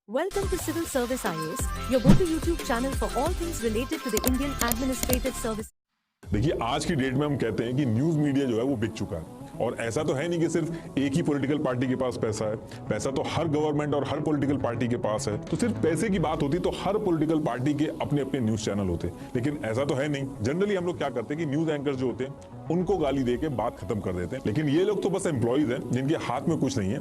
Welcome to Civil Service IAS, your go-to YouTube channel for all things related to the Indian Administrative Service. देखिए, आज की date में हम कहते हैं कि न्यूज मीडिया जो है वो बिक चुका है। और ऐसा तो है नहीं कि सिर्फ एक ही पॉलिटिकल पार्टी के पास पैसा है। पैसा तो हर गवर्नमेंट और हर पॉलिटिकल पार्टी के पास है। तो सिर्फ पैसे की बात होती तो हर पॉलिटिकल पार्टी के अपने अपने न्यूज चैनल होते, लेकिन ऐसा तो है नहीं। जनरली हम लोग क्या करते हैं कि न्यूज एंकर जो होते हैं उनको गाली दे के बात खत्म कर देते हैं। लेकिन ये लोग तो बस एम्प्लॉइज हैं जिनके हाथ में कुछ नहीं है।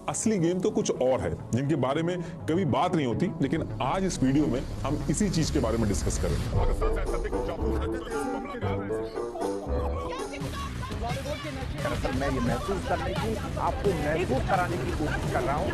असली गेम तो कुछ और है जिनके बारे में कभी बात नहीं होती। लेकिन आज इस वीडियो में हम इसी चीज के बारे में डिस्कस करेंगे। दरअसल मैं ये महसूस करने की, आपको महसूस कराने की कोशिश कर रहा हूँ।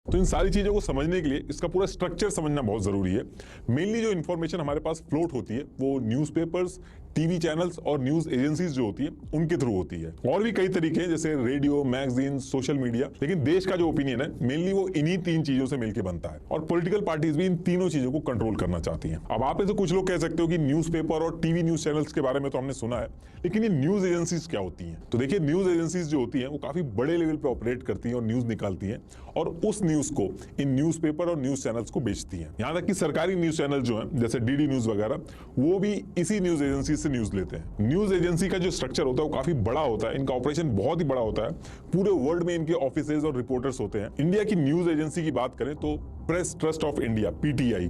तो इन सारी चीजों को समझने के लिए इसका पूरा स्ट्रक्चर समझना बहुत जरूरी है। मेनली जो इन्फॉर्मेशन हमारे पास फ्लोट होती है वो न्यूज़पेपर्स, टीवी चैनल्स और न्यूज एजेंसीज जो होती है उनके थ्रू होती है। और भी कई तरीके हैं जैसे रेडियो, मैगजीन, सोशल मीडिया। लेकिन देश का जो ओपिनियन है मेनली वो इन्हीं तीन चीजों से मिलकर बनता है। और पॉलिटिकल पार्टीज भी इन तीनों चीजों को कंट्रोल करना चाहती हैं। अब आप ऐसे कुछ लोग कह सकते हो कि न्यूज़पेपर और टीवी न्यूज चैनल्स के बारे में तो हमने सुना है, लेकिन ये न्यूज एजेंसीज क्या होती हैं? तो देखिए, न्यूज एजेंसीज जो होती हैं वो काफी बड़े लेवल पे ऑपरेट करती हैं और न्यूज निकालती हैं और उस न्यूज को इन न्यूज़पेपर और न्यूज चैनल्स को बेचती हैं। यहां तक कि सरकारी न्यूज चैनल जो हैं जैसे डीडी न्यूज वगैरह, वो भी इसी न्यूज एजेंसी से न्यूज लेते हैं। न्यूज एजेंसी का जो स्ट्रक्चर होता है वो काफी बड़ा होता है। इनका ऑपरेशन बहुत ही बड़ा होता है। पूरे वर्ल्ड में इनके ऑफिसेज और रिपोर्टर्स होते हैं। इंडिया की न्यूज एजेंसी की बात करें तो press trust of India, PTI,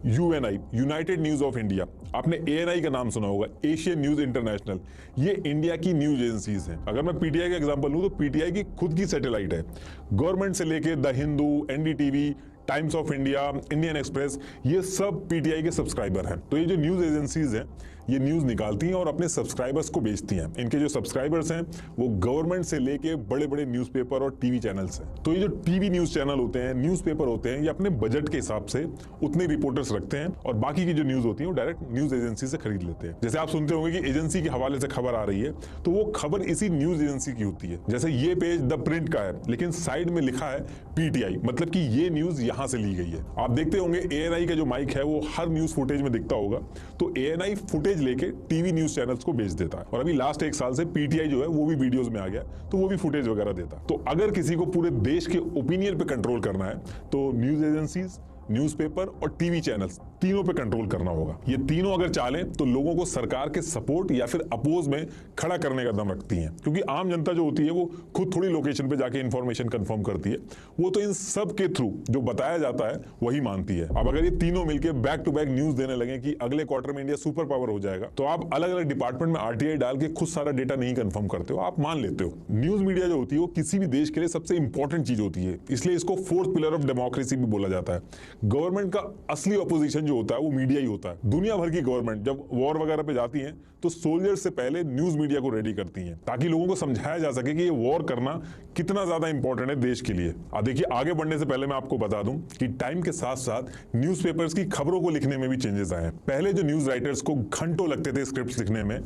Uni, United news of India, आपने एएनआई का नाम सुना होगा, एशियन न्यूज इंटरनेशनल, ये इंडिया की न्यूज एजेंसीज हैं। अगर मैं पीटीआई का एग्जांपल लूं तो पीटीआई की खुद की सैटेलाइट है। गवर्नमेंट से लेके the Hindu, NDTV, times of India, Indian express, ये सब पीटीआई के सब्सक्राइबर हैं। तो ये जो न्यूज एजेंसीज हैं ये न्यूज निकालती हैं और अपने सब्सक्राइबर्स को बेचती हैं। इनके जो सब्सक्राइबर्स हैं वो गवर्नमेंट से लेके बड़े बड़े न्यूज़पेपर और टीवी चैनल्स हैं। तो ये जो टीवी न्यूज चैनल होते हैं, न्यूज़पेपर होते हैं, ये अपने बजट के हिसाब से उतने रिपोर्टर्स रखते हैं और बाकी की जो न्यूज होती है वो डायरेक्ट न्यूज एजेंसी से खरीद लेते हैं। जैसे आप सुनते होंगे कि एजेंसी के हवाले से खबर आ रही है तो वो खबर इसी न्यूज एजेंसी की होती है। जैसे ये पेज द प्रिंट का है लेकिन साइड में लिखा है पीटीआई, मतलब कि ये न्यूज यहां से ली गई है। आप देखते होंगे एएनआई का जो माइक है वो हर न्यूज फुटेज में दिखता होगा। तो एएनआई फुटेज लेके टीवी न्यूज चैनल्स को बेच देता है। और अभी लास्ट एक साल से पीटीआई जो है वो भी वीडियोस में आ गया, तो वो भी फुटेज वगैरह देता। तो अगर किसी को पूरे देश के ओपिनियन पे कंट्रोल करना है तो न्यूज एजेंसीज, न्यूज़पेपर और टीवी चैनल्स तीनों पे कंट्रोल करना होगा। ये तीनों अगर चालें तो लोगों को सरकार के सपोर्ट या फिर अपोज में खड़ा करने का दम रखती हैं, क्योंकि आम जनता जो होती है वो खुद थोड़ी लोकेशन पे जाके इंफॉर्मेशन कंफर्म करती है। वो तो इन सब के थ्रू जो बताया जाता है वही मानती है। अब अगर ये तीनों मिलकर बैक टू बैक न्यूज देने लगे कि अगले क्वार्टर में इंडिया सुपर पावर हो जाएगा, तो आप अलग अलग डिपार्टमेंट में आरटीआई डाल के खुद सारा डेटा नहीं कंफर्म करते हो, आप मान लेते हो। न्यूज मीडिया जो होती है वो किसी भी देश के लिए सबसे इंपॉर्टेंट चीज होती है, इसलिए इसको फोर्थ पिलर ऑफ डेमोक्रेसी भी बोला जाता है। गवर्नमेंट का असली ऑपोजिशन जो होता है वो मीडिया ही होता है। दुनिया भर की गवर्नमेंट जब वॉर वगैरह पे जाती हैं तो सोल्जर्स से पहले न्यूज मीडिया को रेडी करती हैं ताकि लोगों को समझाया जा सके कि ये वॉर करना कितना ज्यादा इंपॉर्टेंट है देश के लिए। अब देखिए, आगे बढ़ने से पहले मैं आपको बता दूं कि टाइम के साथ साथ न्यूज़पेपर्स की खबरों को लिखने में भी चेंजेस आए हैं। पहले जो न्यूज राइटर्स को घंटों लगते थे स्क्रिप्ट लिखने में,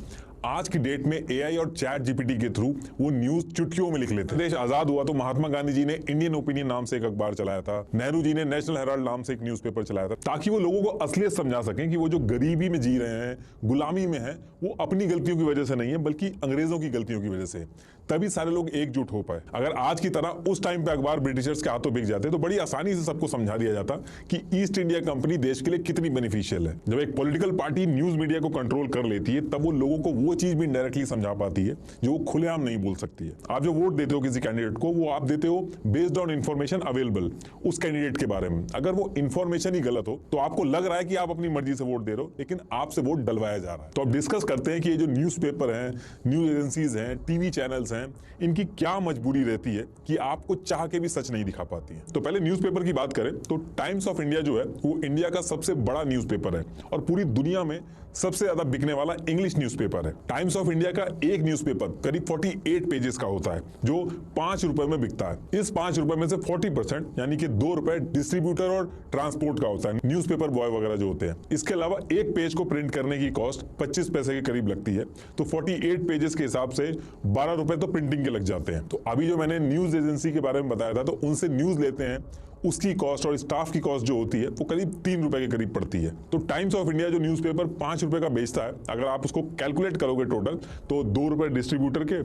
आज की डेट में एआई और चैट जीपीटी के थ्रू वो न्यूज चुटकियों में लिख लेते हैं। देश आजाद हुआ तो महात्मा गांधी जी ने इंडियन ओपिनियन नाम से एक अखबार चलाया था, नेहरू जी ने नेशनल हेराल्ड नाम से एक न्यूज़पेपर चलाया था, ताकि वो लोगों को असलियत समझा सकें कि वो जो गरीबी में जी रहे हैं, गुलामी में हैं, वो अपनी गलतियों की वजह से नहीं है बल्कि अंग्रेजों की गलतियों की वजह से। तभी सारे लोग एकजुट हो पाए। अगर आज की तरह उस टाइम पे अखबार ब्रिटिशर्स के हाथों बिक जाते तो बड़ी आसानी से सबको समझा दिया जाता कि ईस्ट इंडिया कंपनी देश के लिए कितनी बेनिफिशियल है। जब एक पॉलिटिकल पार्टी न्यूज मीडिया को कंट्रोल कर लेती है तब वो लोगों को वो चीज भी डायरेक्टली समझा पाती है जो वो खुलेआम नहीं बोल सकती है। आप जो वोट देते हो किसी कैंडिडेट को, वो आप देते हो बेस्ड ऑन इन्फॉर्मेशन अवेलेबल उस कैंडिडेट के बारे में। अगर वो इन्फॉर्मेशन ही गलत हो तो आपको लग रहा है कि आप अपनी मर्जी से वोट दे रहे हो, लेकिन आपसे वोट डलवाया जा रहा है। तो अब डिस्कस करते हैं कि ये जो न्यूज़पेपर हैं, न्यूज एजेंसीज हैं, टीवी चैनल्स हैं, इनकी क्या मजबूरी रहती है कि आपको चाह के भी सच नहीं दिखा पाती है। तो पहले न्यूज़पेपर की बात करें तो टाइम्स ऑफ इंडिया जो है वो इंडिया का सबसे बड़ा न्यूज़पेपर है और पूरी दुनिया में सबसे ज्यादा बिकने वाला इंग्लिश न्यूज़पेपर है। टाइम्स ऑफ इंडिया का एक न्यूज़पेपर करीब 48 पेजेस का होता है जो 5 रुपए में बिकता है। इस 5 रुपए में से 40% यानी कि 2 रुपए डिस्ट्रीब्यूटर और ट्रांसपोर्ट का होता है, न्यूज़पेपर बॉय वगैरह जो होते हैं। इसके अलावा एक पेज को प्रिंट करने की कॉस्ट 25 पैसे के करीब लगती है। तो 48 पेजेस के हिसाब से 12 रुपए तो प्रिंटिंग के लग जाते हैं। तो अभी जो मैंने न्यूज एजेंसी के बारे में बताया था तो उनसे न्यूज लेते हैं, उसकी कॉस्ट और स्टाफ की कॉस्ट जो होती है वो करीब 3 रुपए के करीब पड़ती है। तो टाइम्स ऑफ इंडिया जो न्यूज़पेपर 5 रुपए का बेचता है, अगर आप उसको कैलकुलेट करोगे टोटल, तो 2 रुपए डिस्ट्रीब्यूटर के,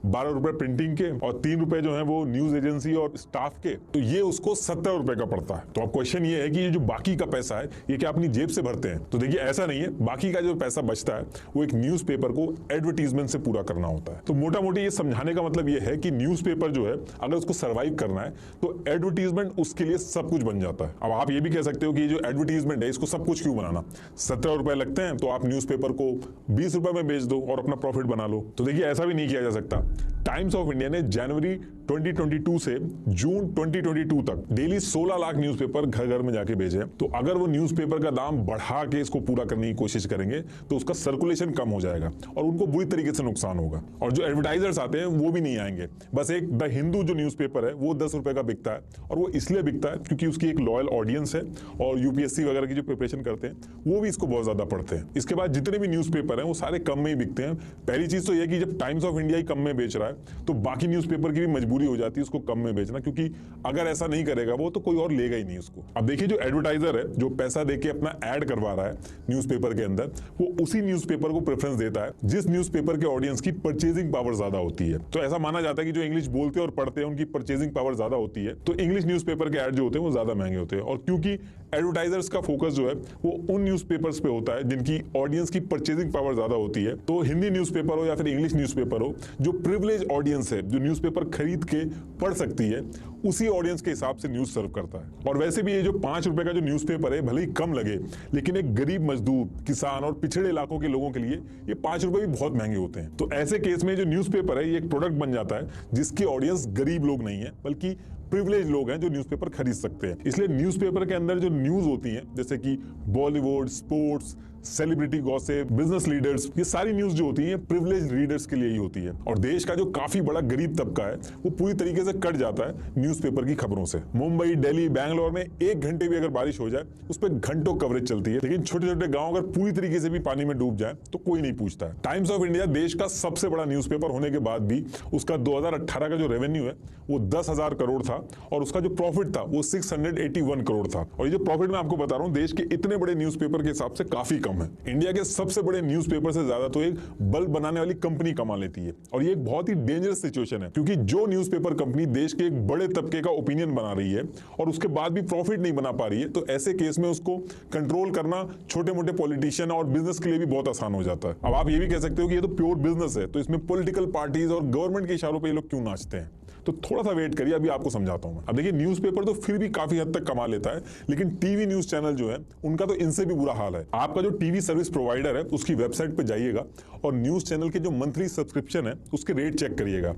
12 रुपए प्रिंटिंग के और 3 रुपए जो है वो न्यूज एजेंसी और स्टाफ के, तो ये उसको 70 रुपए का पड़ता है। तो अब क्वेश्चन ये है कि ये जो बाकी का पैसा है ये क्या अपनी जेब से भरते हैं? तो देखिए ऐसा नहीं है, बाकी का जो पैसा बचता है वो एक न्यूज़पेपर को एडवर्टीजमेंट से पूरा करना होता है। तो मोटा मोटी ये समझाने का मतलब ये है कि न्यूज़पेपर जो है अगर उसको सर्वाइव करना है तो एडवर्टीजमेंट उसके लिए सब कुछ बन जाता है। अब आप ये भी कह सकते हो कि ये जो एडवर्टीजमेंट है इसको सब कुछ क्यों बनाना, 17 रुपए लगते हैं तो आप न्यूज़पेपर को 20 रुपए में बेच दो और अपना प्रॉफिट बना लो। तो देखिए ऐसा भी नहीं किया जा सकता। टाइम्स ऑफ इंडिया ने जनवरी 2022 से जून 2022 तक डेली 16 लाख न्यूज़पेपर घर घर में जाके भेजे। तो अगर वो न्यूज़पेपर का दाम बढ़ा के इसको पूरा करने की कोशिश करेंगे तो उसका सर्कुलेशन कम हो जाएगा और उनको बुरी तरीके से नुकसान होगा। और जो एडवर्टाइजर्स आते हैं वो भी नहीं आएंगे। बस एक द हिंदू जो न्यूज़पेपर है वो 10 रुपए का बिकता है और वो इसलिए बिकता है क्योंकि उसकी एक लॉयल ऑडियंस है और यूपीएससी वगैरह की जो प्रिपरेशन करते हैं वो भी इसको बहुत ज्यादा पढ़ते हैं। इसके बाद जितने भी न्यूज़पेपर हैं वो सारे कम में ही बिकते हैं। पहली चीज तो यह कि जब टाइम्स ऑफ इंडिया ही कम में बेच रहा है तो बाकी न्यूज़पेपर की भी मजबूरी हो जाती है उसको कम में बेचना, क्योंकि अगर ऐसा नहीं करेगा वो तो कोई और लेगा ही नहीं उसको। अब देखिए जो एडवर्टाइजर है जो पैसा देके अपना ऐड करवा रहा है न्यूज़पेपर के अंदर, वो उसी न्यूज़पेपर को प्रेफरेंस देता है जिस न्यूज़पेपर के ऑडियंस की परचेजिंग पावर ज्यादा होती है। तो ऐसा माना जाता है कि जो इंग्लिश बोलते हैं और पढ़ते हैं उनकी परचेजिंग पावर ज्यादा होती है, तो इंग्लिश न्यूज़पेपर के ऐड जो होते हैं वो ज्यादा महंगे होते हैं। और क्योंकि एडवर्टाइजर्स का फोकस जो है वो उन न्यूज़पेपर्स पे होता है जिनकी ऑडियंस की परचेजिंग पावर ज्यादा होती है, तो हिंदी न्यूज़पेपर हो या फिर इंग्लिश न्यूज़पेपर हो, जो प्रिविलेज ऑडियंस है जो न्यूज़पेपर खरीद के पढ़ सकती है, उसी ऑडियंस के हिसाब से न्यूज सर्व करता है। और वैसे भी ये जो 5 रुपए का जो न्यूज़पेपर है भले ही कम लगे, लेकिन एक गरीब मजदूर, किसान और पिछड़े इलाकों के लोगों के लिए ये 5 रुपए भी बहुत महंगे होते हैं। तो ऐसे केस में जो न्यूज़पेपर है ये एक प्रोडक्ट बन जाता है जिसकी ऑडियंस गरीब लोग नहीं है बल्कि प्रिविलेज लोग हैं जो न्यूज़पेपर खरीद सकते हैं। इसलिए न्यूज़पेपर के अंदर जो न्यूज होती है जैसे कि Bollywood, sports, celebrity gossip, business leaders, ये सारी न्यूज जो होती है प्रिविलेज रीडर्स के लिए ही होती है। और देश का जो काफी बड़ा गरीब तबका है वो पूरी तरीके से कट जाता है न्यूज़पेपर की खबरों से। मुंबई, दिल्ली, बैंगलोर में 1 घंटे भी अगर बारिश हो जाए उस पर घंटों कवरेज चलती है, लेकिन छोटे छोटे गांव अगर पूरी तरीके से भी पानी में डूब जाए तो कोई नहीं पूछता है। टाइम्स ऑफ इंडिया देश का सबसे बड़ा न्यूज़पेपर होने के बाद भी उसका 2018 का जो रेवेन्यू है वो 10,000 करोड़ था और उसका जो प्रॉफिट था वो 681 करोड़ था। और ये जो प्रॉफिट मैं आपको बता रहा हूँ देश के इतने बड़े न्यूज़पेपर के हिसाब से काफी कम है। इंडिया के सबसे बड़े न्यूज़पेपर से ज्यादा तो एक बल्ब बनाने वाली कंपनी कमा लेती है। और ये एक बहुत ही डेंजरस सिचुएशन है क्योंकि जो न्यूज़पेपर कंपनी देश के एक बड़े तबके का ओपिनियन बना रही है और उसके बाद भी प्रॉफिट नहीं बना पा रही है, तो ऐसे केस में उसको कंट्रोल करना छोटे मोटे पॉलिटिशियन और बिजनेस के लिए भी बहुत आसान हो जाता है। अब आप ये भी कह सकते हो कि ये तो प्योर बिजनेस है, तो इसमें पॉलिटिकल पार्टीज और गवर्नमेंट के इशारों पर ये लोग क्यों नाचते हैं? तो थोड़ा सा वेट करिए, अभी आपको समझाता हूं। अब देखिए न्यूज़पेपर तो फिर भी काफी हद तक कमा लेता है, लेकिन टीवी न्यूज चैनल जो है उनका तो इनसे भी बुरा हाल है। आपका जो टीवी सर्विस प्रोवाइडर है उसकी वेबसाइट पे जाइएगा और न्यूज चैनल के जो मंथली सब्सक्रिप्शन है उसके रेट चेक करिएगा।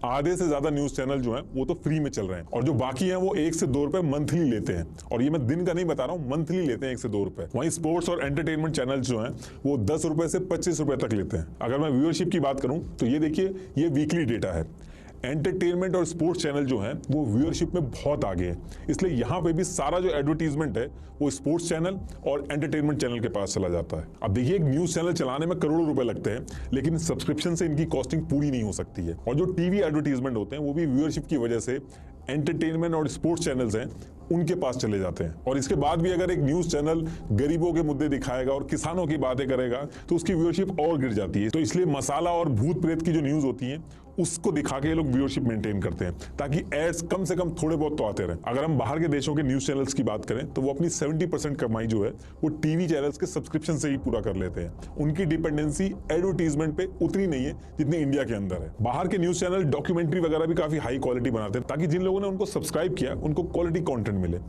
आधे से ज्यादा न्यूज चैनल जो है वो तो फ्री में चल रहे हैं और जो बाकी हैं वो 1 से 2 रुपए मंथली लेते हैं। और ये मैं दिन का नहीं बता रहा हूँ, मंथली लेते हैं 1 से 2 रुपए। वहीं स्पोर्ट्स और एंटरटेनमेंट चैनल जो हैं वो 10 रुपए से 25 रुपए तक लेते हैं। अगर मैं व्यूअरशिप की बात करूं तो ये देखिए ये वीकली डेटा है। एंटरटेनमेंट और स्पोर्ट्स चैनल जो हैं वो व्यूअरशिप में बहुत आगे हैं, इसलिए यहाँ पे भी सारा जो एडवर्टीजमेंट है वो स्पोर्ट्स चैनल और एंटरटेनमेंट चैनल के पास चला जाता है। अब देखिए एक न्यूज चैनल चलाने में करोड़ों रुपए लगते हैं, लेकिन सब्सक्रिप्शन से इनकी कॉस्टिंग पूरी नहीं हो सकती है। और जो टीवी एडवर्टीजमेंट होते हैं वो भी व्यूअरशिप की वजह से एंटरटेनमेंट और स्पोर्ट्स चैनल्स हैं उनके पास चले जाते हैं। और इसके बाद भी अगर एक न्यूज चैनल गरीबों के मुद्दे दिखाएगा और किसानों की बातें करेगा तो उसकी व्यूअरशिप और गिर जाती है। तो इसलिए मसाला और भूत प्रेत की जो न्यूज होती है उसको दिखा के ये लोग व्यूअरशिप मेंटेन करते हैं ताकि एड्स कम से कम थोड़े बहुत तो आते रहे। अगर हम बाहर के देशों के न्यूज चैनल्स की बात करें तो वो अपनी 70% कमाई जो है वो टीवी चैनल्स के सब्सक्रिप्शन से ही पूरा कर लेते हैं। उनकी डिपेंडेंसी एडवर्टीजमेंट पे उतनी नहीं है जितनी इंडिया के अंदर है। बाहर के न्यूज चैनल डॉक्यूमेंट्री वगैरह भी काफी हाई क्वालिटी बनाते हैं ताकि जिन लोगों ने उनको सब्सक्राइब किया उनको क्वालिटी कंटेंट मिले।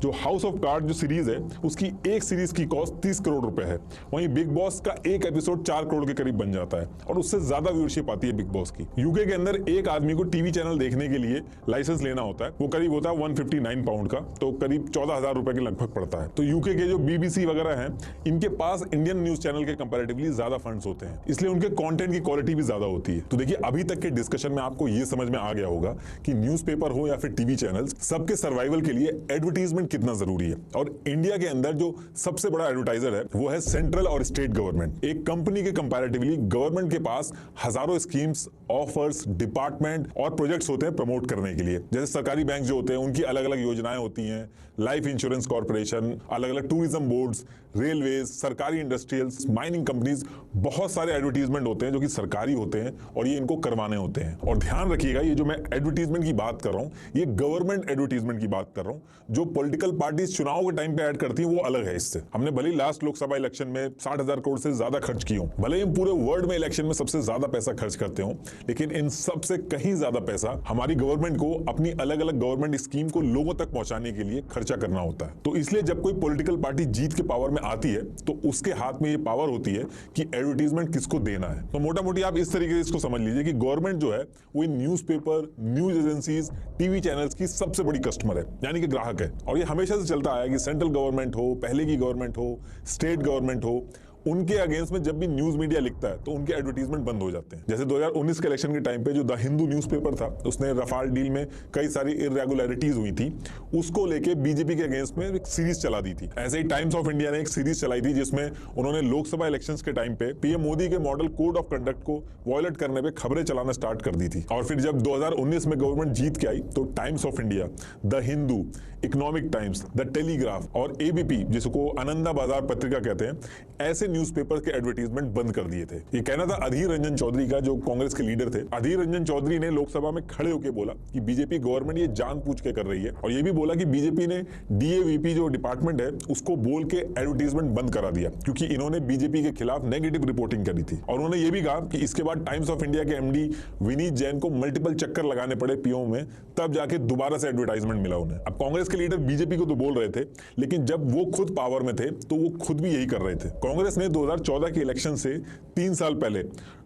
जो हाउस ऑफ कार्ड जो सीरीज है उसकी एक सीरीज की कॉस्ट 30 करोड़ रुपए है, वहीं बिग बॉस का एक एपिसोड 4 करोड़ के करीब बन जाता है और उससे ज्यादा व्यूअरशिप आती है बिग बॉस की। यूके के अंदर एक आदमी को टीवी चैनल देखने के लिए लाइसेंस लेना होता है, वो करीब होता है 159 पाउंड का, तो करीब 14,000 रुपए के लगभग पड़ता है। तो यूके के जो बीबीसी वगैरह हैं इनके पास इंडियन न्यूज चैनल के कंपैरेटिवली ज्यादा फंड्स होते हैं, इसलिए उनके कंटेंट की क्वालिटी भी ज्यादा होती है। तो देखिए अभी तक के डिस्कशन में आपको ये समझ में आ गया होगा कि न्यूज़पेपर हो या फिर टीवी चैनल्स, सबके सर्वाइवल के लिए एडवर्टीजमेंट कितना जरूरी है। और इंडिया के अंदर जो सबसे बड़ा एडवर्टाइजर है वो है सेंट्रल और स्टेट गवर्नमेंट। एक कंपनी के कंपैरेटिवली गवर्नमेंट के पास हजारों स्कीम्स, ऑफर्स, सेक्टर्स, डिपार्टमेंट और प्रोजेक्ट्स होते हैं प्रमोट करने के लिए। जैसे सरकारी बैंक जो होते हैं उनकी अलग अलग योजनाएं होती हैं, लाइफ इंश्योरेंस कॉर्पोरेशन, अलग अलग टूरिज्म बोर्ड्स, रेलवेज, सरकारी इंडस्ट्रियल्स, माइनिंग कंपनीज, बहुत सारे एडवर्टीजमेंट होते हैं जो कि सरकारी होते हैं और ये इनको करवाने होते हैं। और ध्यान रखिएगा, ये जो मैं एडवर्टीजमेंट की बात कर रहा हूँ ये गवर्नमेंट एडवर्टीजमेंट की बात कर रहा हूँ। जो पॉलिटिकल पार्टीज चुनाव के टाइम पे ऐड करती हैं वो अलग है इससे। हमने भले लास्ट लोकसभा इलेक्शन में 60,000 करोड़ से ज्यादा खर्च किए हों, भले हम पूरे वर्ल्ड में इलेक्शन में सबसे ज्यादा पैसा खर्च करते हो, लेकिन इन सबसे कहीं ज्यादा पैसा हमारी गवर्नमेंट को अपनी अलग अलग गवर्नमेंट स्कीम को लोगों तक पहुंचाने के लिए खर्चा करना होता है। तो इसलिए जब कोई पॉलिटिकल पार्टी जीत के पावर में आती है तो उसके हाथ में ये पावर होती है कि एडवर्टीजमेंट किसको देना है। तो मोटा मोटी आप इस तरीके से इसको समझ लीजिए कि गवर्नमेंट जो है वो इन newspaper, news agencies, TV channels की सबसे बड़ी कस्टमर है, यानी कि ग्राहक है। और ये हमेशा से चलता आया कि सेंट्रल गवर्नमेंट हो, पहले की गवर्नमेंट हो, स्टेट गवर्नमेंट हो, उनके अगेंस्ट में जब भी न्यूज मीडिया लिखता है तो उनके एडवर्टीजमेंट बंद हो जाते हैं। जैसे 2019 के इलेक्शन के टाइम पे जो द हिंदू न्यूज़पेपर था उसने रफाल डील में कई सारी इरेगुलरिटीज हुई थी, उसको लेके बीजेपी के अगेंस्ट में एक सीरीज चला दी थी। ऐसे ही टाइम्स ऑफ इंडिया ने एक सीरीज चलाई थी जिसमें उन्होंने लोकसभा इलेक्शंस के टाइम पे पीएम मोदी के मॉडल कोड ऑफ कंडक्ट को वॉयलेट करने पे खबरें चलाना स्टार्ट कर दी थी। और फिर जब 2019 में गवर्नमेंट जीत के आई तो times of India, the Hindu, economic times, the telegraph और एबीपी, जिसको आनंदा बाजार पत्रिका कहते हैं, ऐसे न्यूज़पेपर के एडवर्टीजमेंट बंद कर दिए थे। ये कहना था अधीर रंजन चौधरी का, जो कांग्रेस के लीडर थे। अधीर रंजन चौधरी ने लोकसभा में खड़े होकर बोला कि बीजेपी गवर्नमेंट ये जानबूझ के कर रही है, और ये भी बोला कि बीजेपी ने डीएवीपी जो डिपार्टमेंट है उसको बोल के एडवर्टीजमेंट बंद करा दिया क्योंकि इन्होंने बीजेपी के खिलाफ नेगेटिव रिपोर्टिंग करी थी। और उन्होंने ये भी कहा कि इसके बाद टाइम्स ऑफ इंडिया के एमडी विनीत जैन को मल्टीपल चक्कर लगाने पड़े पीओ में, तब जाके दोबारा से एडवर्टाइजमेंट मिला उन्हें। अब कांग्रेस के लीडर बीजेपी को तो बोल रहे थे, लेकिन जब वो खुद पावर में थे तो वो खुद भी यही कर रहे थे। कांग्रेस ने 2014 के इलेक्शन से 3 साल पहले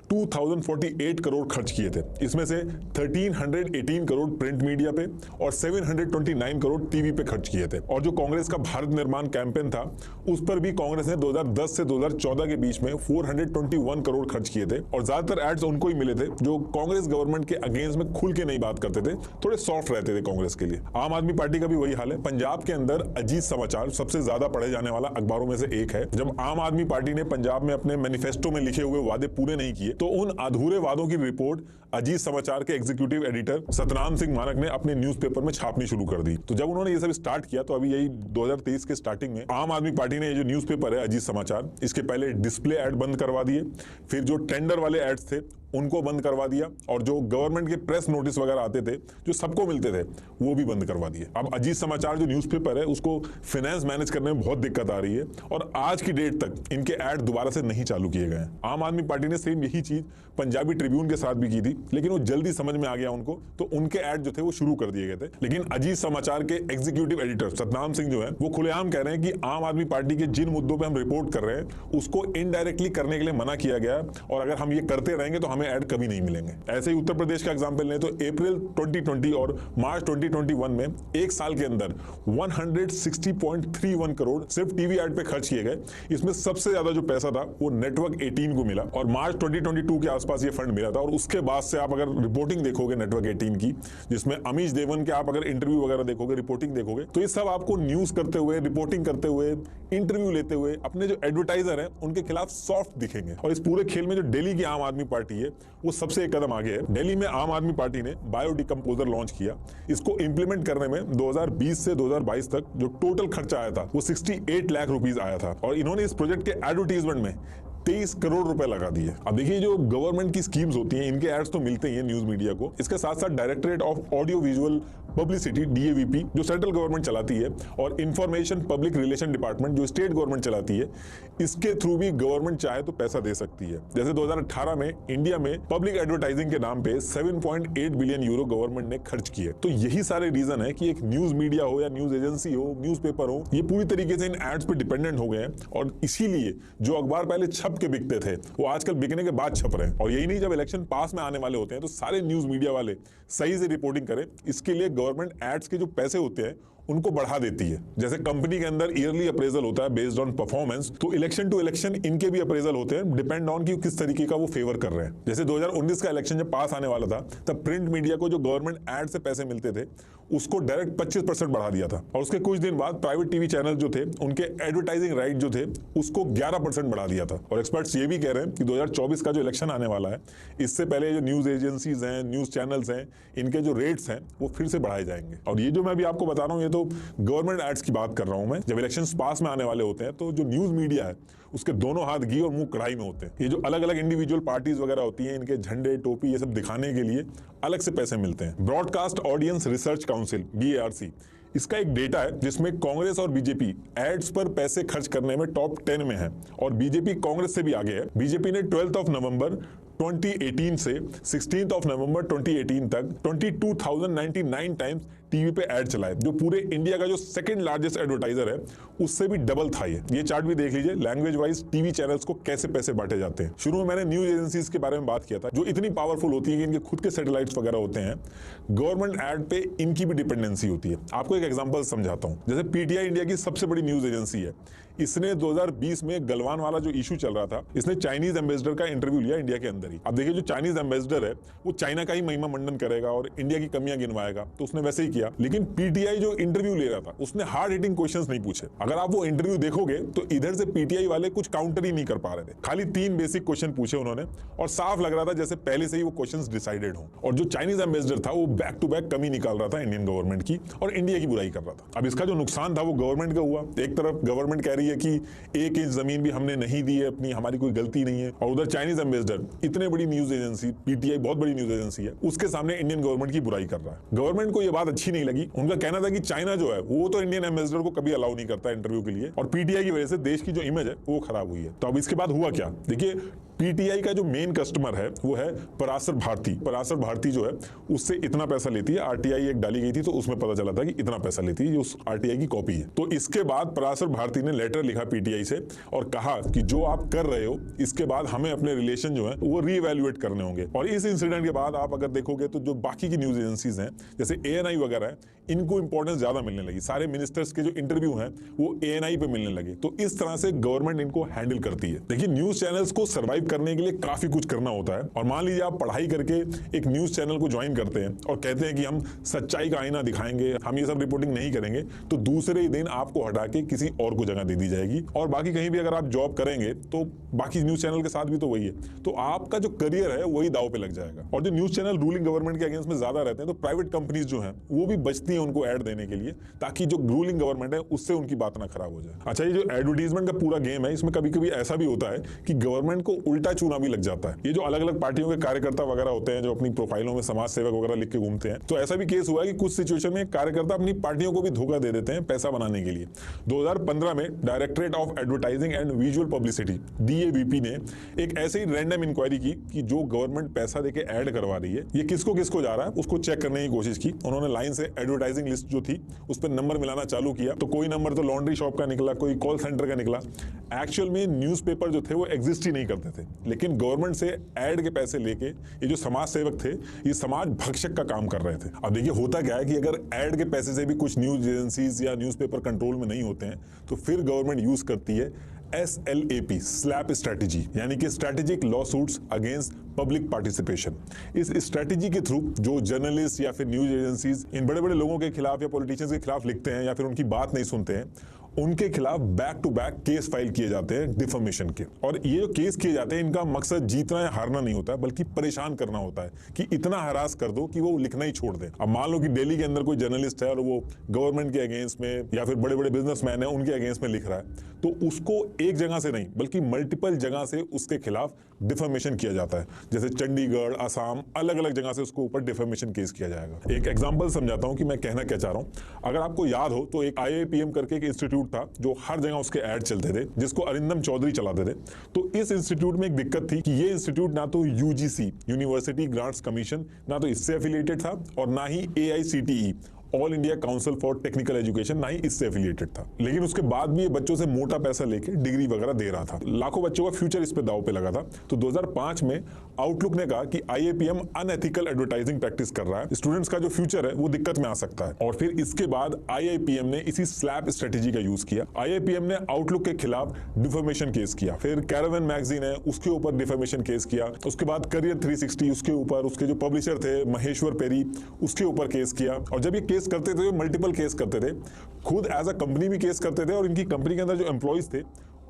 2048 करोड़ खर्च किए थे। इसमें से 1318 करोड़ प्रिंट मीडिया पे और 729 करोड़ टीवी पे खर्च किए थे। और जो कांग्रेस का भारत निर्माण कैंपेन था उस पर भी कांग्रेस ने 2010 से 2014 के बीच में 421 करोड़ खर्च किए थे। और ज्यादातर एड्स उनको ही मिले थे जो कांग्रेस गवर्नमेंट के अगेंस्ट में खुल के नहीं बात करते थे, थोड़े सॉफ्ट रहते थे कांग्रेस के लिए। आम आदमी पार्टी का भी वही हाल है। पंजाब के अंदर अजीत समाचार सबसे ज्यादा पढ़े जाने वाला अखबारों में से एक है। जब आम आदमी पार्टी ने पंजाब में अपने मैनिफेस्टो में लिखे हुए वादे पूरे नहीं किए तो उन अधूरे वादों की रिपोर्ट अजीत समाचार के एग्जीक्यूटिव एडिटर सतनाम सिंह मानक ने अपने न्यूज़पेपर में छापनी शुरू कर दी। तो जब उन्होंने ये सब स्टार्ट किया तो अभी यही 2023 के स्टार्टिंग में आम आदमी पार्टी ने ये जो न्यूज़पेपर है अजीत समाचार, इसके पहले डिस्प्ले ऐड बंद करवा दिए, फिर जो टेंडर वाले एड्स थे उनको बंद करवा दिया, और जो गवर्नमेंट के प्रेस नोटिस वगैरह आते थे जो सबको मिलते थे वो भी बंद करवा दिए। अब अजीत समाचार जो न्यूज़पेपर है उसको फाइनेंस मैनेज करने में बहुत दिक्कत आ रही है और आज की डेट तक इनके ऐड दोबारा से नहीं चालू किए गए। आम आदमी पार्टी ने सेम यही चीज पंजाबी ट्रिब्यून के साथ भी की थी, लेकिन वो जल्दी समझ में आ गया उनको, तो उनके ऐड जो थे वो शुरू कर दिए गए थे। लेकिन अजीत समाचार के एग्जीक्यूटिव एडिटर सतनाम सिंह जो है वो खुलेआम कह रहे हैं कि आम आदमी पार्टी के जिन मुद्दों पर हम रिपोर्ट कर रहे हैं उसको इनडायरेक्टली करने के लिए मना किया गया, और अगर हम ये करते रहेंगे तो हमें ऐड कभी नहीं मिलेंगे। ऐसे ही उत्तर प्रदेश का एग्जांपल लें तो अप्रैल 2020 और मार्च 2021 में एक साल के अंदर 160.31 करोड़ सिर्फ टीवी ऐड पे खर्च किए गए। इसमें सबसे ज्यादा जो पैसा था वो नेटवर्क 18 को मिला और मार्च 2022 के आसपास ये फंड मिला था। और उसके बाद से आप अगर रिपोर्टिंग देखोगे नेटवर्क 18 की, जिसमें अमीश देवन के आप अगर इंटरव्यू वगैरह देखोगे, रिपोर्टिंग देखोगे, तो ये सब आपको न्यूज करते हुए, रिपोर्टिंग करते हुए, इंटरव्यू लेते हुए अपने जो एडवर्टाइजर हैं उनके खिलाफ सॉफ्ट दिखेंगे। और इस पूरे खेल में जो दिल्ली की आम आदमी पार्टी है वो सबसे एक कदम आगे है। दिल्ली में आम आदमी पार्टी ने बायोडिकम्पोजर लॉन्च किया। इसको इंप्लीमेंट करने में 2020 से 2022 तक जो टोटल खर्चा आया था वो 68 लाख रुपीस आया था, और इन्होंने इस प्रोजेक्ट के एडवर्टीजमेंट में 23 करोड़ रुपए लगा दिए। अब देखिए जो गवर्नमेंट की स्कीम्स होती हैं इनके एड्स तो मिलते ही हैं न्यूज मीडिया को। इसके साथ साथ directorate of audio visual publicity DAVP जो सेंट्रल गवर्नमेंट चलाती है, और इंफॉर्मेशन पब्लिक रिलेशन डिपार्टमेंट जो स्टेट गवर्नमेंट चलाती है, इसके थ्रू भी गवर्नमेंट चाहे तो पैसा दे सकती है। जैसे 2018 में इंडिया में पब्लिक एडवर्टाइजिंग के नाम पे 7.8 बिलियन यूरो गवर्नमेंट ने खर्च किए। तो यही सारे रीजन है कि एक न्यूज मीडिया हो या न्यूज एजेंसी हो, न्यूज़पेपर हो, ये पूरी तरीके से इन एड्स पे डिपेंडेंट हो गए हैं। और इसीलिए जो अखबार पहले छप के बिकते थे वो आजकल बिकने के बाद छप रहे हैं। और यही नहीं, जब इलेक्शन पास में आने वाले होते हैं तो सारे न्यूज मीडिया वाले सही से रिपोर्टिंग करें। इसके लिए गवर्नमेंट एड्स के जो पैसे होते हैं उनको बढ़ा देती है। जैसे कंपनी के अंदर ईयरली अप्रेजल होता है बेस्ड ऑन परफॉर्मेंस, तो इलेक्शन टू इलेक्शन इनके भी अप्रेजल होते हैं डिपेंड ऑन कि किस तरीके का वो फेवर कर रहे हैं। जैसे 2019 का इलेक्शन जब पास आने वाला था तब प्रिंट मीडिया को जो गवर्नमेंट एड से पैसे मिलते थे उसको डायरेक्ट 25% बढ़ा दिया था, और उसके कुछ दिन बाद प्राइवेट टीवी चैनल जो थे उनके एडवर्टाइजिंग राइट जो थे उसको 11% बढ़ा दिया था। और एक्सपर्ट्स ये भी कह रहे हैं कि 2024 का जो इलेक्शन आने वाला है इससे पहले जो न्यूज एजेंसीज हैं, न्यूज चैनल्स हैं, इनके जो रेट्स हैं वो फिर से बढ़ाए जाएंगे। और ये जो मैं अभी आपको बता रहा हूँ ये तो गवर्नमेंट एड्स की बात कर रहा हूं मैं। जब इलेक्शंस पास में आने वाले होते हैं तो जो न्यूज मीडिया है उसके दोनों हाथ घी और मुंह कढ़ाई में होते हैं। ये जो अलग अलग इंडिविजुअल पार्टीज वगैरह होती हैं इनके झंडे टोपी ये सब दिखाने के लिए अलग से पैसे मिलते हैं। Broadcast audience research council BARC, इसका एक डेटा है जिसमें कांग्रेस और बीजेपी एड्स पर पैसे खर्च करने में टॉप 10 में है, और बीजेपी कांग्रेस से भी आगे है। बीजेपी ने 12 नवंबर 2018 से 16 नवंबर 2018 तक 22,099 टाइम्स टीवी पे ऐड चलाए, जो पूरे इंडिया का जो सेकंड लार्जेस्ट एडवर्टाइजर है उससे भी डबल था। ये चार्ट भी देख लीजिए लैंग्वेज वाइज टीवी चैनल्स को कैसे पैसे बांटे जाते हैं। शुरू में मैंने न्यूज एजेंसीज के बारे में बात किया था जो इतनी पावरफुल होती है कि इनके खुद के सैटेलाइट्स वगैरह होते हैं, गवर्नमेंट एड पे इनकी भी डिपेंडेंसी होती है। आपको एक एग्जांपल समझाता हूं। जैसे PTI इंडिया की सबसे बड़ी न्यूज एजेंसी है, इसने 2020 में गलवान वाला जो इशू चल रहा था इसने चाइनीज एम्बेसडर का इंटरव्यू लिया इंडिया के अंदर ही। अब देखिए जो चाइनीज एम्बेसडर है वो चाइना का ही महिमा मंडन करेगा और इंडिया की कमियां गिनवाएगा, तो उसने वैसे ही किया। लेकिन PTI जो इंटरव्यू ले रहा था उसने हार्ड हिटिंग क्वेश्चंस नहीं पूछे। अगर आप वो इंटरव्यू देखोगे तो इधर से PTI वाले कुछ काउंटर ही नहीं कर पा रहे थे, खाली 3 बेसिक क्वेश्चन पूछे उन्होंने और साफ लग रहा था जैसे पहले से ही वो क्वेश्चंस डिसाइडेड हो। और जो चाइनीज एम्बेसडर था वो बैक टू बैक कमी निकाल रहा था इंडियन गवर्नमेंट की और इंडिया की बुराई कर रहा था। अब इसका जो नुकसान था वो गवर्नमेंट का हुआ। एक तरफ गवर्नमेंट कह रही है कि 1 इंच जमीन भी हमने नहीं दी है अपनी, हमारी कोई गलती नहीं है, और उधर चाइनीज एम्बेसडर इतने बड़ी न्यूज एजेंसी PTI बहुत बड़ी न्यूज एजेंसी है उसके सामने इंडियन गवर्नमेंट की बुराई कर रहा है। गवर्नमेंट को यह बात अच्छी नहीं लगी। उनका कहना था कि चाइना जो है वो तो इंडियन एम्बेसडर को कभी अलाउ नहीं करता इंटरव्यू के लिए, और PTI की वजह से देश की जो इमेज है वो खराब हुई है। तो अब इसके बाद हुआ क्या, देखिए PTI का जो मेन कस्टमर है वो है पराशर भारती। पराशर भारती जो है उससे इतना पैसा लेती है, RTI एक डाली गई थी तो उसमें पता चला था कि इतना पैसा लेती है, ये उस RTI की कॉपी है। तो इसके बाद पराशर भारती ने लेटर लिखा PTI से और कहा कि जो आप कर रहे हो इसके बाद हमें अपने रिलेशन जो है वो रीइवैल्यूएट करने होंगे। और इस इंसिडेंट के बाद आप अगर देखोगे तो जो बाकी की न्यूज एजेंसीज हैं जैसे ANI वगैरह है इनको इंपॉर्टेंस ज्यादा मिलने लगी। सारे मिनिस्टर्स के जो इंटरव्यू हैं वो ANI पे मिलने लगे। तो इस तरह से गवर्नमेंट इनको हैंडल करती है। देखिए न्यूज चैनल्स को सर्वाइव करने के लिए काफी कुछ करना होता है, और मान लीजिए आप पढ़ाई करके एक न्यूज चैनल को ज्वाइन करते हैं और कहते हैं कि हम सच्चाई का आईना दिखाएंगे, हम ये सब रिपोर्टिंग नहीं करेंगे, तो दूसरे ही दिन आपको हटा के किसी और को जगह दे दी जाएगी। और बाकी कहीं भी अगर आप जॉब करेंगे तो बाकी न्यूज चैनल के साथ भी तो वही है, तो आपका जो करियर है वही दाव पे लग जाएगा। और जो न्यूज चैनल रूलिंग गवर्नमेंट के अगेंस्ट में ज्यादा रहते हैं तो प्राइवेट कंपनीज जो है वो भी बचती है उनको ऐड देने के लिए, ताकि जो रूलिंग गवर्नमेंट है उससे उनकी बात ना खराब हो जाए। अच्छा, ये जो एडवर्टीजमेंट का पूरा गेम है इसमें कभी कभी ऐसा भी होता है कि गवर्नमेंट को उल्टा चूना भी लग जाता है। ये जो अलग अलग पार्टियों के कार्यकर्ता वगैरह होते हैं जो अपनी प्रोफाइलों में समाज सेवक वगैरह लिख के घूमते हैं, तो ऐसा भी केस हुआ है कि कुछ सिचुएशन में कार्यकर्ता अपनी पार्टियों को भी धोखा दे देते हैं पैसा बनाने के लिए। 2015 में directorate of advertising and visual publicity DAVP ने एक ऐसे ही रैंडम इंक्वायरी की कि जो गवर्नमेंट पैसा देके ऐड करवा रही है ये किसको किसको जा रहा है उसको चेक करने की कोशिश की। उन्होंने लाइन से एडवर्टाइजिंग लिस्ट जो थी उस पर नंबर मिलाना चालू किया, तो कोई नंबर तो लॉन्ड्री शॉप का निकला, कोई कॉल सेंटर का निकला। एक्चुअल में न्यूज़पेपर जो थे वो एग्जिस्ट ही नहीं करते थे, लेकिन गवर्नमेंट से ऐड के पैसे लेके ये जो समाज सेवक थे ये समाज भक्षक का काम कर रहे थे। अब देखिए होता क्या है कि अगर ऐड के पैसे से भी कुछ न्यूज एजेंसीज या न्यूज़पेपर कंट्रोल में नहीं होते हैं तो फिर गवर्नमेंट यूज करती है SLAP स्लैप स्ट्रैटेजी, यानी कि strategic law suits against public participation. इस स्ट्रैटेजी के थ्रू जो जर्नलिस्ट या फिर न्यूज एजेंसीज इन बड़े बड़े लोगों के खिलाफ या पॉलिटिशियंस के खिलाफ लिखते हैं या फिर उनकी बात नहीं सुनते हैं, उनके खिलाफ back to back case file किए जाते हैं डिफेमेशन के। और ये जो केस किए जाते हैं इनका मकसद जीतना या हारना नहीं होता है बल्कि परेशान करना होता है कि इतना हरास कर दो कि वो लिखना ही छोड़ दे। अब मान लो कि दिल्ली के अंदर कोई जर्नलिस्ट है और वो गवर्नमेंट के अगेंस्ट में या फिर बड़े बड़े बिजनेसमैन है उनके अगेंस्ट में लिख रहा है, तो उसको एक जगह से नहीं बल्कि मल्टीपल जगह से उसके खिलाफ डिफेमेशन किया जाता है। जैसे चंडीगढ़, असम, अलग अलग जगह से उसको ऊपर डिफेमेशन केस किया जाएगा। एक एग्जांपल समझाता हूं कि मैं कहना क्या चाह रहा हूं। अगर आपको याद हो तो एक IIPM करके एक इंस्टीट्यूट था जो हर जगह उसके ऐड चलते थे, जिसको अरिंदम चौधरी चलाते थे। तो इस इंस्टीट्यूट में एक दिक्कत थी कि ये इंस्टीट्यूट ना तो UGC यूनिवर्सिटी ग्रांट्स कमीशन ना तो इससे एफिलिएटेड था और ना ही AICTE all India council for technical education, ना ही इससे एफिलिएटेड था। लेकिन उसके बाद भी ये बच्चों से मोटा पैसा लेके डिग्री वगैरह दे रहा था। लाखों बच्चों का फ्यूचर इस पे दाव पे लगा था। तो 2005 में आउटलुक ने कहा कि IAPM अनएथिकल एडवर्टाइजिंग प्रैक्टिस कर रहा है, स्टूडेंट्स का जो फ्यूचर है वो दिक्कत में आ सकता है। और फिर इसके बाद IAPM ने इसी स्लैप स्ट्रेटेजी का यूज किया। IAPM ने आउटलुक के खिलाफ डिफेमेशन केस किया, फिर कैरावन मैगजीन है उसके ऊपर डिफेमेशन केस किया, उसके बाद करियर 360 उसके ऊपर, उसके जो पब्लिशर थे महेश्वर पेरी उसके ऊपर केस किया। और जब ये केस करते थे, मल्टीपल केस करते थे, खुद एज अ कंपनी भी केस करते थे और इनकी कंपनी के अंदर जो एम्प्लॉइज थे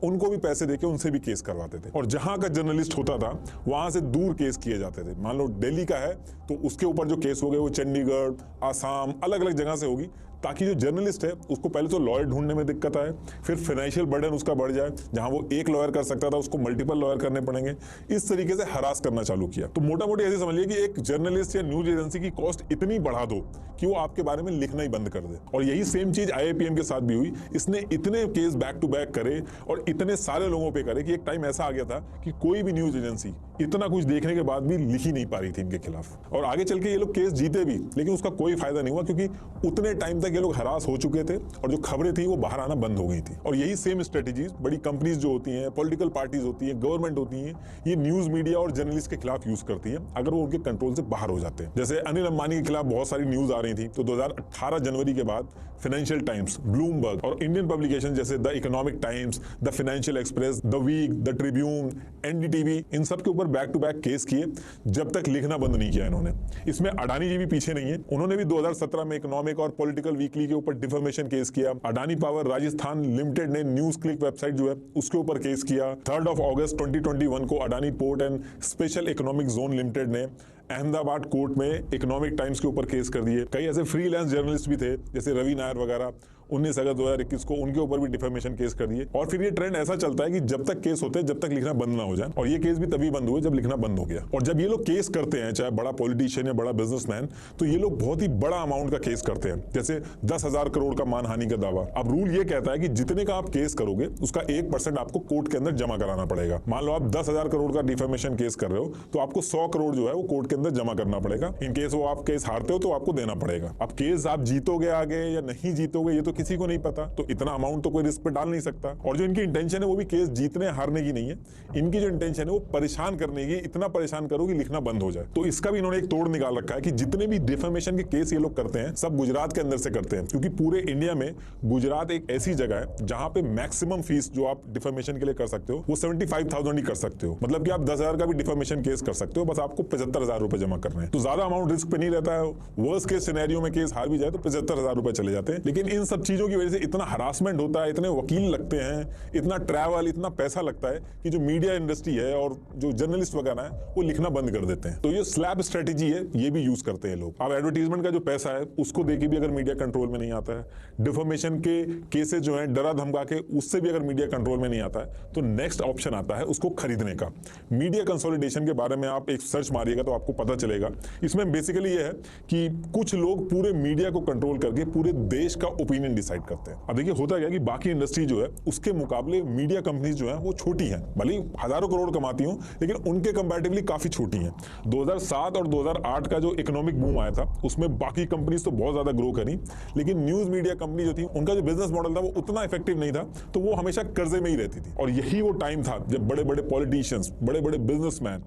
उनको भी पैसे देके उनसे भी केस करवाते थे। और जहां का जर्नलिस्ट होता था वहां से दूर केस किए जाते थे। मान लो दिल्ली का है तो उसके ऊपर जो केस हो गए वो चंडीगढ़, आसाम, अलग अलग जगह से होगी, ताकि जो जर्नलिस्ट है उसको पहले तो लॉयर ढूंढने में दिक्कत आए, फिर फाइनेंशियल बर्डन उसका बढ़ जाए, जहां वो एक लॉयर कर सकता था उसको मल्टीपल लॉयर करने पड़ेंगे। इस तरीके से हरास करना चालू किया। तो मोटा मोटी ऐसे समझिए कि एक जर्नलिस्ट या न्यूज एजेंसी की कॉस्ट इतनी बढ़ा दो कि वो आपके बारे में लिखना ही बंद कर दे। और यही सेम चीज IAPM के साथ भी हुई। इसने इतने केस बैक टू बैक करे और इतने सारे लोगों पे करे कि एक टाइम ऐसा आ गया था कि कोई भी न्यूज एजेंसी इतना कुछ देखने के बाद भी लिख ही नहीं पा रही थी इनके खिलाफ। और आगे चल के ये लोग केस जीते भी, लेकिन उसका कोई फायदा नहीं हुआ, क्योंकि उतने टाइम तक ये लोग हरास हो चुके थे और जो खबरें थी वो बाहर आना बंद हो गई थी। और यही सेम स्ट्रेटेजीज बड़ी कंपनीज जो होती हैं, पॉलिटिकल पार्टीज होती हैं, गवर्नमेंट होती हैं, ये न्यूज मीडिया और जर्नलिस्ट के खिलाफ यूज करती है अगर वो उनके कंट्रोल से बाहर हो जाते हैं। जैसे अनिल अंबानी के खिलाफ बहुत सारी न्यूज आ रही थी, तो 2018 जनवरी के बाद फाइनेंशियल टाइम्स, ब्लूमबर्ग और इंडियन पब्लिकेशन जैसे the economic times, the financial express, the week, the tribune, NDTV, इन सब के ऊपर बैक टू बैक केस किए जब तक लिखना बंद नहीं किया इन्होंने। इसमें अडानी जी भी पीछे नहीं है, उन्होंने भी 2017 में इकोनॉमिक और पॉलिटिकल वीकली के ऊपर डिफेमेशन केस किया। अडानी पावर राजस्थान लिमिटेड ने न्यूज क्लिक वेबसाइट जो है उसके ऊपर केस किया। 3 अगस्त 2021 को Adani port and special economic zone limited ने अहमदाबाद कोर्ट में इकोनॉमिक टाइम्स के ऊपर केस कर दिए। कई ऐसे फ्रीलांस जर्नलिस्ट भी थे जैसे रवि नायर वगैरह, 19 अगस्त 2021 को उनके ऊपर भी डिफेमेशन केस कर दिए। और फिर ये ट्रेंड ऐसा चलता है कि जब तक केस होते हैं जब तक लिखना बंद ना हो जाए। और ये केस भी तभी बंद हुए जब लिखना बंद हो गया। और जब ये लोग केस करते हैं, चाहे बड़ा पॉलिटिशियन या बड़ा बिजनेसमैन, तो ये लोग बहुत ही बड़ा अमाउंट का केस करते हैं, जैसे 10,000 करोड़ का मानहानि का दावा। अब रूल ये कहता है कि जितने का आप केस करोगे उसका 1% आपको कोर्ट के अंदर जमा कराना पड़ेगा। मान लो आप 10,000 करोड़ का डिफेमेशन केस कर रहे हो तो आपको 100 करोड़ जो है वो कोर्ट के अंदर जमा करना पड़ेगा। इन केस वो आप केस हारते हो तो आपको देना पड़ेगा। अब केस आप जीतोगे आगे या नहीं जीतोगे ये तो किसी को नहीं पता, तो इतना अमाउंट तो कोई रिस्क पे डाल नहीं सकता। और जो इनकी इंटेंशन है वो भी केस जीतने हारने की नहीं है, इनकी जो इंटेंशन है वो परेशान करने की, इतना परेशान करो कि लिखना बंद हो जाए। तो इसका भी इन्होंने एक तोड़ निकाल रखा है कि जितने भी डिफेमेशन के केस ये लोग करते हैं सब गुजरात के अंदर से करते हैं, क्योंकि पूरे इंडिया में गुजरात एक ऐसी जगह है जहां पे मैक्सिमम फीस जो आप डिफेमेशन के लिए कर सकते हो वो 75,000 ही कर सकते हो। मतलब कि आप 10,000 का भी डिफेमेशन केस कर सकते हो, बस आपको 75,000 रुपए जमा करने हैं। तो ज्यादा अमाउंट रिस्क पे नहीं रहता है। वर्स्ट केस सिनेरियो में केस हार भी जाए तो 75,000 रुपए चले जाते हैं। लेकिन इन सब चीजों की वजह से इतना हरासमेंट होता है, इतने वकील लगते हैं, इतना ट्रैवल, इतना पैसा लगता है कि जो मीडिया इंडस्ट्री है और जो जर्नलिस्ट वगैरह है वो लिखना बंद कर देते हैं। तो ये स्लैब स्ट्रेटेजी है, ये भी यूज करते हैं लोग। अब एडवर्टीजमेंट का जो पैसा है उसको देके भी अगर मीडिया कंट्रोल में नहीं आता है, डिफेमेशन के केसेस जो है डरा धमका के उससे भी अगर मीडिया कंट्रोल में नहीं आता है, तो नेक्स्ट ऑप्शन आता है उसको खरीदने का। मीडिया कंसोलिडेशन के बारे में आप एक सर्च मारिएगा तो आपको पता चलेगा। इसमें बेसिकली ये है कि कुछ लोग पूरे मीडिया को कंट्रोल करके पूरे देश का ओपिनियन डिसाइड करते हैं। अब देखिए होता क्या कि बाकी इंडस्ट्री जो है उसके मुकाबले मीडिया कंपनीज जो है वो छोटी हैं, भले ही हजारों करोड़ कमाती हूं लेकिन उनके कंपैरेटिवली काफी छोटी हैं। 2007 और 2008 का जो इकोनॉमिक बूम आया था उसमें बाकी कंपनीज तो बहुत ज्यादा ग्रो करी, लेकिन न्यूज मीडिया कंपनी जो थी उनका जो बिजनेस मॉडल था वो उतना इफेक्टिव नहीं था, तो वो हमेशा कर्जे में ही रहती थी। और यही वो टाइम था जब बड़े बड़े पॉलिटिशियंस, बड़े बड़े बिजनेसमैन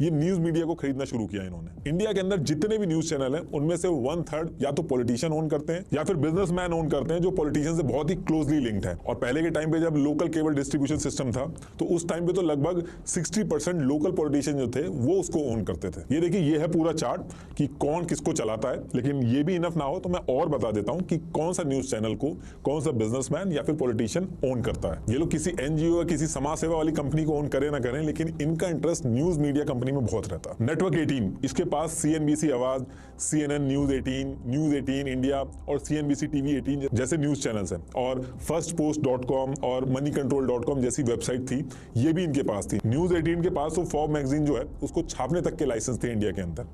ये न्यूज मीडिया को खरीदना शुरू किया इन्होंने। इंडिया के अंदर जितने भी न्यूज चैनल हैं उनमें से 1/3 या तो पॉलिटिशियन ओन करते हैं या फिर बिजनेसमैन ओन करते हैं जो पॉलिटिशियन से बहुत ही क्लोजली लिंक्ड है। और पहले के टाइम पे जब लोकल केबल डिस्ट्रीब्यूशन सिस्टम था तो उस टाइम पे तो लगभग 60% लोकल पॉलिटिशियन जो थे वो उसको ओन करते थे। ये देखिए ये है पूरा चार्ट कि कौन किसको चलाता है। लेकिन ये भी इनफ ना हो तो मैं और बता देता हूं कि कौन सा न्यूज चैनल को कौन सा बिजनेसमैन या फिर पॉलिटिशियन ओन करता है। ये लोग किसी NGO या किसी समाज सेवा वाली कंपनी को ओन करें ना करें, लेकिन इनका इंटरेस्ट न्यूज मीडिया कंपनी में बहुत रहता है। नेटवर्क 18 इसके पास CNBC आवाज, CNN न्यूज 18, न्यूज 18 इंडिया और CNBC TV 18 जैसे न्यूज चैनल्स हैं। और firstpost.com और moneycontrol.com जैसी वेबसाइट थी, ये भी इनके पास थी। न्यूज 18 के पास तो फॉर्ब मैगजीन जो है उसको छापने तक के लाइसेंस थे इंडिया के अंदर।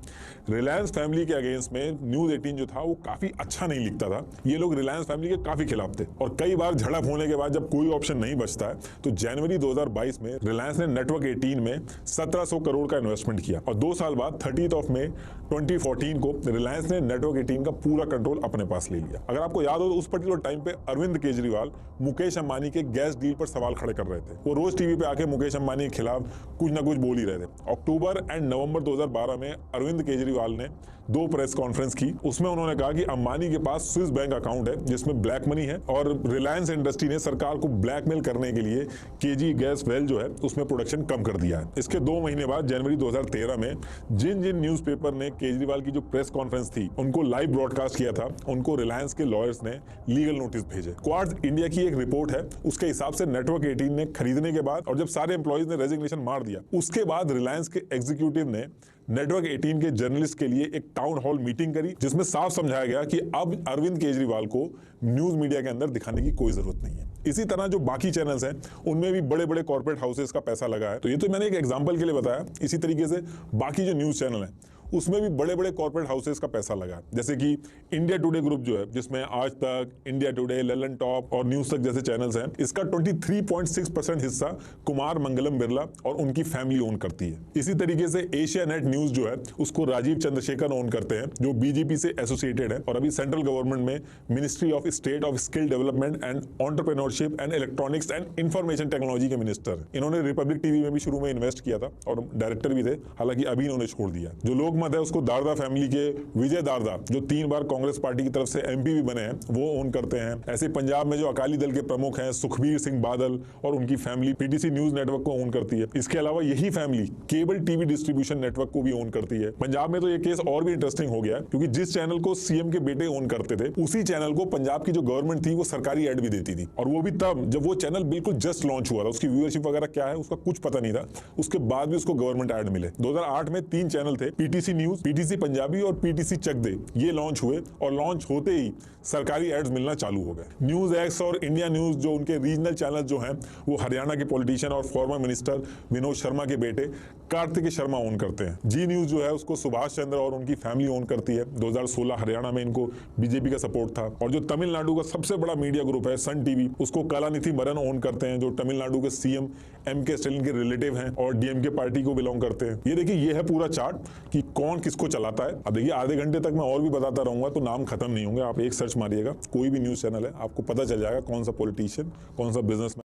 रिलायंस फैमिली के अगेंस्ट में न्यूज 18 जो था वो काफी अच्छा नहीं लिखता था। ये लोग रिलायंस फैमिली के काफी खिलाफ थे और कई बार झड़प होने के बाद जब कोई ऑप्शन नहीं बचता है तो जनवरी 2022 में रिलायंस ने नेटवर्क 18 में 1700 करोड़ का इन्वेस्टमेंट किया और 2 साल बाद 30 मई 2014 को रिलायंस ने नेटवर्क 18 का पूरा कंट्रोल अपने पास ले लिया। अगर आपको याद हो तो उस पर्टिकुलर टाइम पे अरविंद केजरीवाल मुकेश अंबानी के गैस डील पर सवाल खड़े कर रहे थे। वो रोज टीवी पे आके मुकेश अंबानी के खिलाफ कुछ ना कुछ बोल ही रहे थे। अक्टूबर एंड नवंबर 2012 में अरविंद केजरीवाल ने 2 प्रेस कॉन्फ्रेंस की। उसमें उन्होंने कहा कि अंबानी के पास स्विस बैंक अकाउंट है जिसमें ब्लैक मनी है और रिलायंस इंडस्ट्री ने सरकार को ब्लैकमेल करने के लिए केजी गैस वेल जो है उसमें प्रोडक्शन कम कर दिया है। इसके 2 महीने बाद जनवरी 2013 में जिन जिन न्यूज़पेपर ने केजरीवाल की जो प्रेस कॉन्फ्रेंस थी उनको लाइव ब्रॉडकास्ट किया था, उनको रिलायंस के लॉयर्स ने लीगल नोटिस भेजे। क्वार्ट्ज इंडिया की एक रिपोर्ट है, उसके हिसाब से नेटवर्क 18 ने खरीदने के बाद और जब सारे एम्प्लॉइज ने रेजिग्नेशन मार दिया उसके बाद रिलायंस के एग्जीक्यूटिव ने नेटवर्क 18 के जर्नलिस्ट के लिए एक टाउन हॉल मीटिंग करी जिसमें साफ समझाया गया कि अब अरविंद केजरीवाल को न्यूज मीडिया के अंदर दिखाने की कोई जरूरत नहीं है। इसी तरह जो बाकी चैनल्स हैं उनमें भी बड़े बड़े कॉर्पोरेट हाउसेस का पैसा लगा है। तो ये तो मैंने एक एग्जांपल के लिए बताया। इसी तरीके से बाकी जो न्यूज चैनल है उसमें भी बड़े बड़े कॉर्पोरेट हाउसेस का पैसा लगा है, जैसे कि इंडिया टुडे ग्रुप जो है जिसमें आज तक, इंडिया टुडे, ललन टॉप और न्यूज तक जैसे चैनल्स हैं, इसका 23.6% हिस्सा कुमार मंगलम बिरला और उनकी फैमिली ओन करती है। इसी तरीके से एशिया नेट न्यूज जो है उसको राजीव चंद्रशेखर ओन करते हैं जो बीजेपी से एसोसिएटेड है और अभी सेंट्रल गवर्नमेंट में ministry of state of skill development and entrepreneurship and electronics and information technology के मिनिस्टर। इन्होंने रिपब्लिक टीवी में भी शुरू में इन्वेस्ट किया था और डायरेक्टर भी थे, हालांकि अभी इन्होंने छोड़ दिया। जो लोग मत है उसको दारदा फैमिली के विजय दारदा जो 3 बार कांग्रेस पार्टी की तरफ से एमपी भी बने हैं वो ओन करते हैं। ऐसे पंजाब में जो अकाली दल के प्रमुख हैं सुखबीर सिंह बादल और उनकी फैमिली पीटीसी न्यूज नेटवर्क को ओन करती है। इसके अलावा यही family cable TV distribution network को भी ओन करती है। पंजाब में तो ये केस और भी इंटरेस्टिंग हो गया क्योंकि जिस चैनल को सीएम के बेटे ओन करते थे उसी चैनल को पंजाब की जो गवर्नमेंट थी वो सरकारी एड भी देती थी और वो भी तब जब वो चैनल बिल्कुल जस्ट लॉन्च हुआ था। उसकी व्यूअरशिप वगैरह क्या है उसका कुछ पता नहीं था, उसके बाद भी उसको गवर्नमेंट एड मिले। 2008 में 3 चैनल थे, पीटीसी न्यूज, पीटीसी पंजाबी और पीटीसी चक दे, ये लॉन्च हुए और लॉन्च होते ही सरकारी एड्स मिलना चालू हो गए। न्यूज एक्स और इंडिया न्यूज जो उनके रीजनल चैनल जो हैं वो हरियाणा के पॉलिटिशियन और फॉर्मर मिनिस्टर विनोद शर्मा के बेटे कार्तिक शर्मा ओन करते हैं। जी न्यूज जो है उसको सुभाष चंद्र और उनकी फैमिली ओन करती है। 2016 हरियाणा में इनको बीजेपी का सपोर्ट था। और जो तमिलनाडु का सबसे बड़ा मीडिया ग्रुप है सन टीवी, उसको कलानिधि मरन ओन करते हैं जो तमिलनाडु के सीएम एमके स्टालिन के रिलेटिव हैं और डीएमके पार्टी को बिलोंग करते हैं। ये देखिए, ये है पूरा चार्ट कि कौन किसको चलाता है। अब देखिए, आधे घंटे तक मैं और भी बताता रहूंगा तो नाम खत्म नहीं होंगे। आप एक सर्च मारिएगा, कोई भी न्यूज चैनल है, आपको पता चल जाएगा कौन सा पॉलिटिशियन, कौन सा businessman.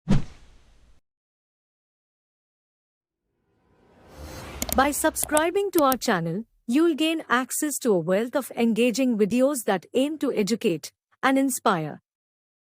By subscribing to our channel, you'll gain access to a wealth of engaging videos that aim to educate and inspire.